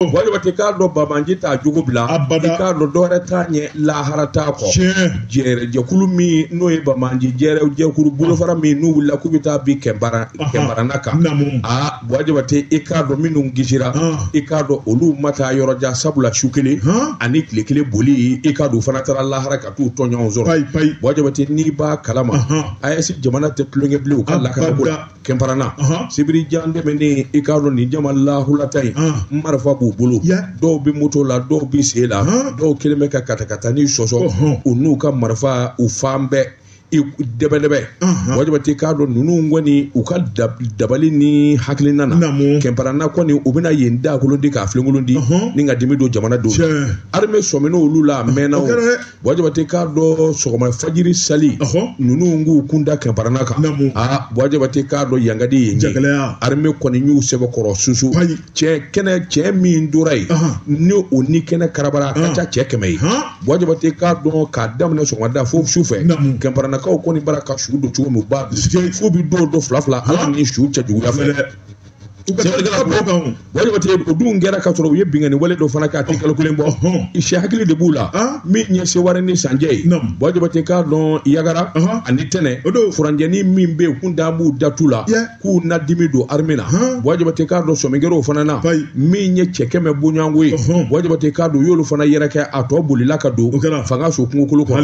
wali wate ka do babanji ta jugubla ka do dore ta nye la harata ko jere je kulumi no e babanji jere je kuru bulo fara mi nu la kubita bi kembara naka wali wate ka do minu gijira ka do olu mata yoroja sabula shukili ani kile boli ka do fana tara la haraka tu tonyo zoro wali wate ni ba kalama ayesi jamana te klunge blu kala ka bula kembara na sibiri jande meni ka do ni jamallahu latai marfa bulu do bi moto la do bi se la do keleme ka katakata ni soso unu ka marfa u fambe debelebe wajibati ka do nunu ngoni u ka dabali ni haklina na kemparana ko ni ubina yenda kulundi ka flengulundi ni ngadimi do jamana do arme someno ulula mena wajibati ka do sogoma fajiri sali nunu ngu kunda kemparana ka wajibati ka do yangadi yengi arme ko ni nyu sebo koro susu che min durai ni oni kene karabara kacha che kemei wajibati ka do ka damne sogoma da fo sufe kemparana ka ko ni baraka shudu chuo mu ba fu bi do flafla ala ni shu cha juya fe wali wate du ngera ka toro yebinga ni wale do fana ka tikal kulembo isha hakili de bula mi nye se warani sanje wali wate ka don yagara anitene furanjani mimbe kunda mu datula ku na dimido armina wali wate ka do somengero fana na mi nye chekeme bunyangwe wali wate ka do yolo fana yeraka atobuli laka do fanga so kungukulu ko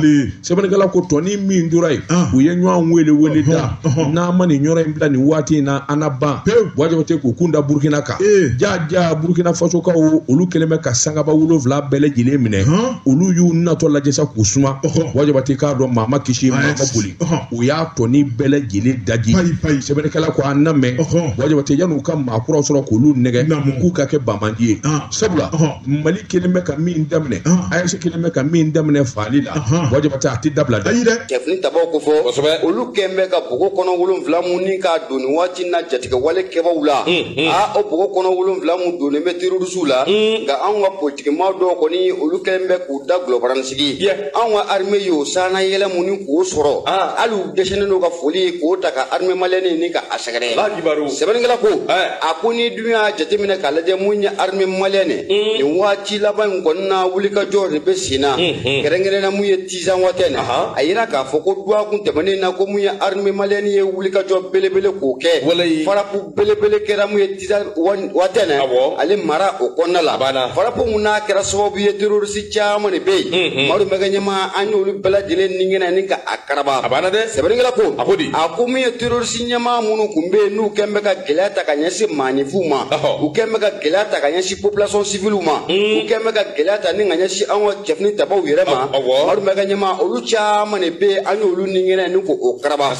sebane gala ko toni mi ndurai uyenwa wele da na mani nyora imbla ni wati na anaba wali wate ko kunda Burkina ka ja Burkina Faso ka olu keleme ka sangaba wulovla bele jile mine olu yu nato la jesa kusuma wajabati ka do mama kishi mama buli u ya toni bele jile daji sebene kala ko aname wajabati janu ka makura soro ko lu nege ku ka ke bamanji sabula mali keleme ka min damne ayse keleme ka min damne falila wajabati ati dabla kefni tabako fo olu kembe ka bugo kono wulovla muni ka doni wati na jatika wale kebawula o bugo kono wolonvla mu do ne metiru dusula ga anwa politique ma do ko ni olu kembe ku da global sigi anwa armée yo sana yele muni ko soro alu deshene no ga foli ko taka armée malene ni ka asagare sebenengala ko akuni dunya jatemina kala de munya armée malene ni wati laban gonna wulika jor be sina gerengere na muye tizan watene ayina ka foko duwa kun temane na ko munya armée malene ye wulika jor belebele ko ke farapu belebele kera mu yetiza watene ale mara o konna la farapo muna kera sababu ye terrorist chamane be maru meganyama anyolu bela dile ningena ninka akaraba abana de sebenengala ko akumi ye terrorist nyama munu kumbe nu kembe ka gelata kanyasi manifuma ukembe ka gelata kanyasi population civile uma ukembe ka gelata ninga nyasi anwa kefni tabaw yerema maru meganyama olu chamane be anyolu ningena ninko o karaba